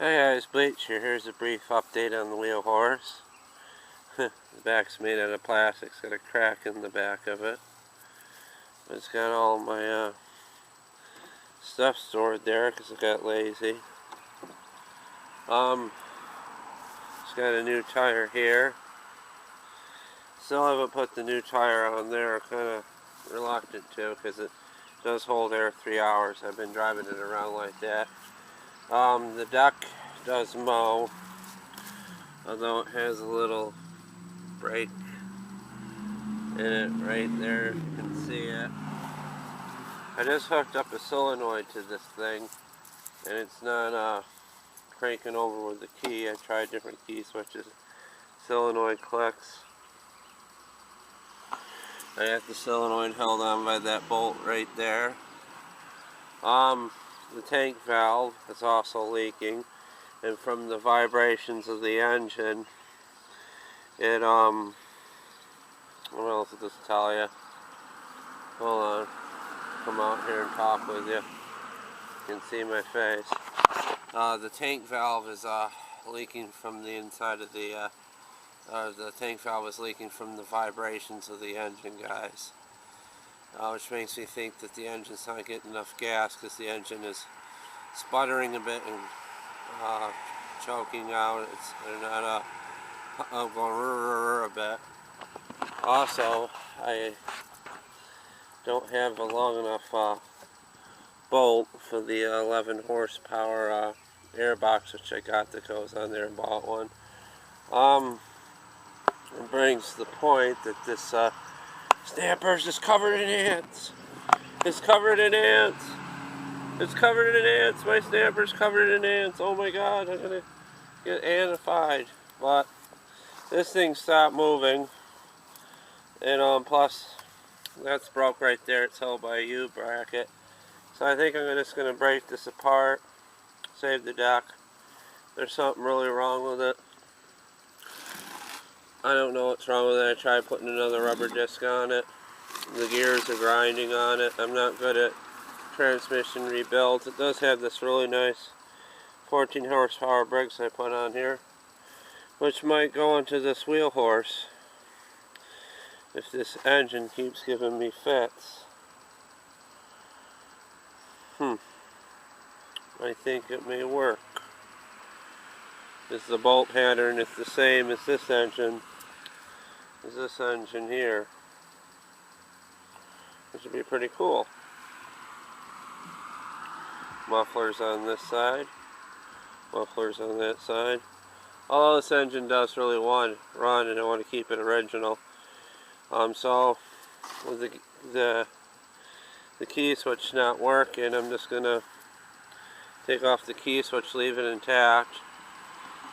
Hey guys, Bleach here. Here's a brief update on the Wheel Horse. The back's made out of plastic. It's got a crack in the back of it. It's got all my stuff stored there because I got lazy. It's got a new tire here. Still haven't put the new tire on there. I'm kind of reluctant to because it does hold air 3 hours. I've been driving it around like that. The duck does mow, although it has a little brake in it right there. You can see it. I just hooked up a solenoid to this thing, and it's not cranking over with the key. I tried different key switches. Solenoid clicks. I got the solenoid held on by that bolt right there. The tank valve is also leaking, and from the vibrations of the engine, it what else did this tell you? Hold on, come out here and talk with you. You can see my face. The tank valve is leaking from the inside of the tank valve is leaking from the vibrations of the engine, guys. Which makes me think that the engine's not getting enough gas because the engine is sputtering a bit and choking out. They're not going a bit. Also, I don't have a long enough bolt for the 11 horsepower air box, which I got that goes on there and bought one. It brings the point that this Stamper's is covered in ants. It's covered in ants. It's covered in ants. My Stamper's covered in ants. Oh my god, I'm gonna get antified. But this thing stopped moving. And plus, that's broke right there. It's held by a U-bracket. So I think I'm just gonna break this apart. Save the deck. There's something really wrong with it. I don't know what's wrong with it. I tried putting another rubber disc on it. The gears are grinding on it. I'm not good at transmission rebuilds. It does have this really nice 14 horsepower briggs I put on here, which might go into this Wheel Horse if this engine keeps giving me fits. I think it may work. The bolt pattern is the same as this engine here, which would be pretty cool. Mufflers on this side, mufflers on that side. Although this engine does really run, and I want to keep it original. So with the key switch not working, I'm just gonna take off the key switch, leave it intact,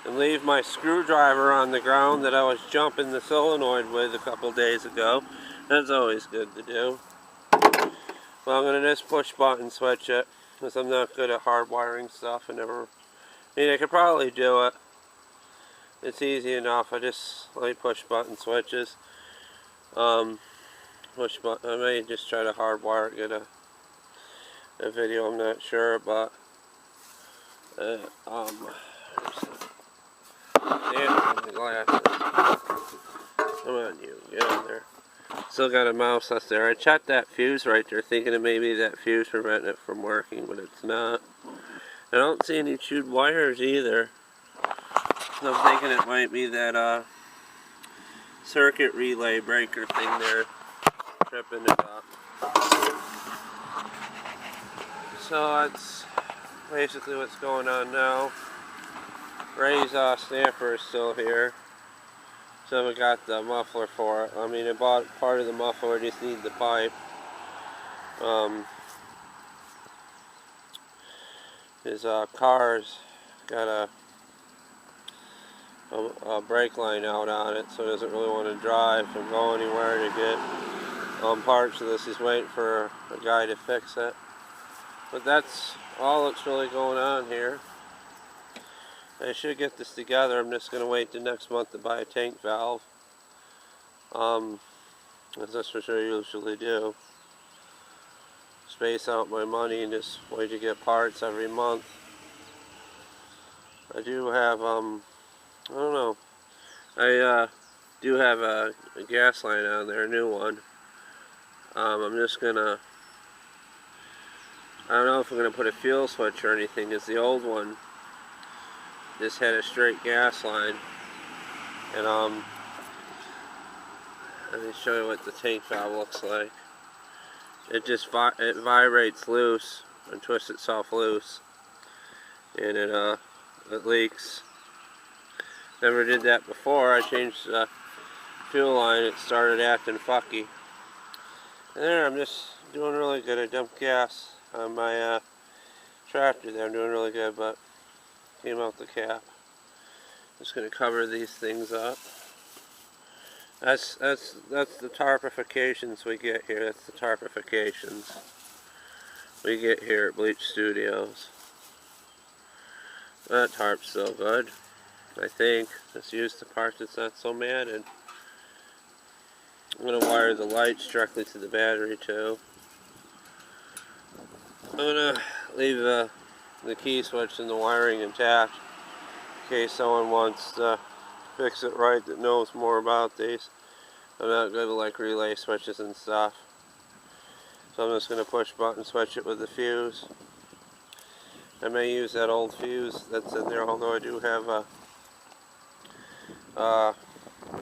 and leave my screwdriver on the ground that I was jumping the solenoid with a couple days ago. That's always good to do. Well, I'm going to just push button switch it, because I'm not good at hardwiring stuff. I could probably do it. It's easy enough. I just like push button switches. I may just try to hardwire it, get a video, I'm not sure, but damn, my glasses. Come on, you. Get in there. Still got a mouse up there. I checked that fuse right there, thinking that maybe that fuse preventing it from working, but it's not. I don't see any chewed wires either. So I'm thinking it might be that circuit relay breaker thing there tripping it up. So that's basically what's going on now. Ray's Stamper is still here, so we got the muffler for it. I mean, I bought part of the muffler, I just need the pipe. His car's got a brake line out on it, so he doesn't really want to drive and go anywhere to get parts of this. He's waiting for a guy to fix it. But that's all that's really going on here. I should get this together. I'm just going to wait till next month to buy a tank valve. As that's what I usually do. Space out my money and just wait to get parts every month. I do have, I don't know, I do have a gas line on there, a new one. I'm just gonna, I don't know if I'm gonna put a fuel switch or anything, because the old one just had a straight gas line. And let me show you what the tank valve looks like. It just it vibrates loose and twists itself loose, and it leaks. Never did that before. I changed the fuel line. It started acting fucky. And there, I'm just doing really good. I dumped gas on my tractor there. I'm doing really good, but came out the cap. Just gonna cover these things up. That's the tarpifications we get here. That's the tarpifications we get here at Bleach Studios. That tarp's still good, I think. Let's use the part that's not so matted. I'm going to wire the lights directly to the battery too. I'm going to leave the key switch and the wiring intact in case someone wants to fix it right that knows more about these. I'm not good with like relay switches and stuff. So I'm just going to push button switch it with the fuse. I may use that old fuse that's in there, although I do have a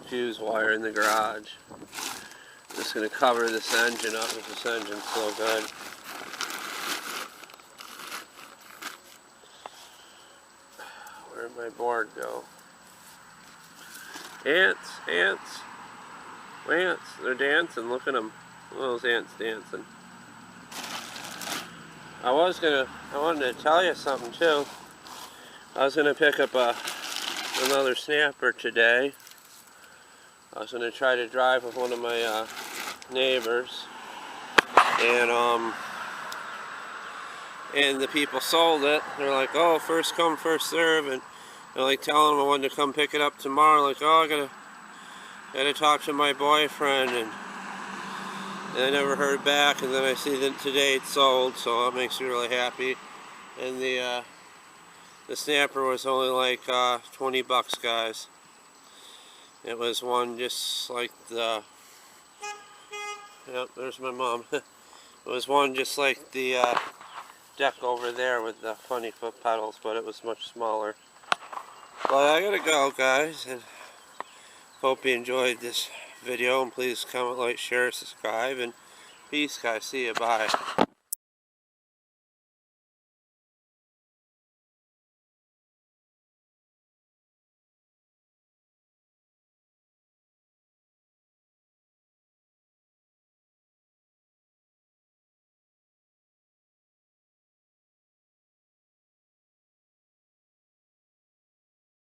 fuse wire in the garage. I'm just going to cover this engine up because this engine's so good. Where'd my board go? Ants, ants, ants, they're dancing, look at them. Look at those ants dancing. I wanted to tell you something too. I was going to pick up another snapper today. I was going to try to drive with one of my neighbors, and the people sold it. They're like, oh, first come, first serve, and they're like telling them I wanted to come pick it up tomorrow. Like, oh, I gotta talk to my boyfriend, and I never heard back. And then I see that today it's sold, so that makes me really happy. And the snapper was only like 20 bucks, guys. It was one just like the, yep, there's my mom. It was one just like the deck over there with the funny foot pedals, but it was much smaller. But I gotta go, guys, and hope you enjoyed this video, and please comment, like, share, subscribe, and peace, guys. See you, bye.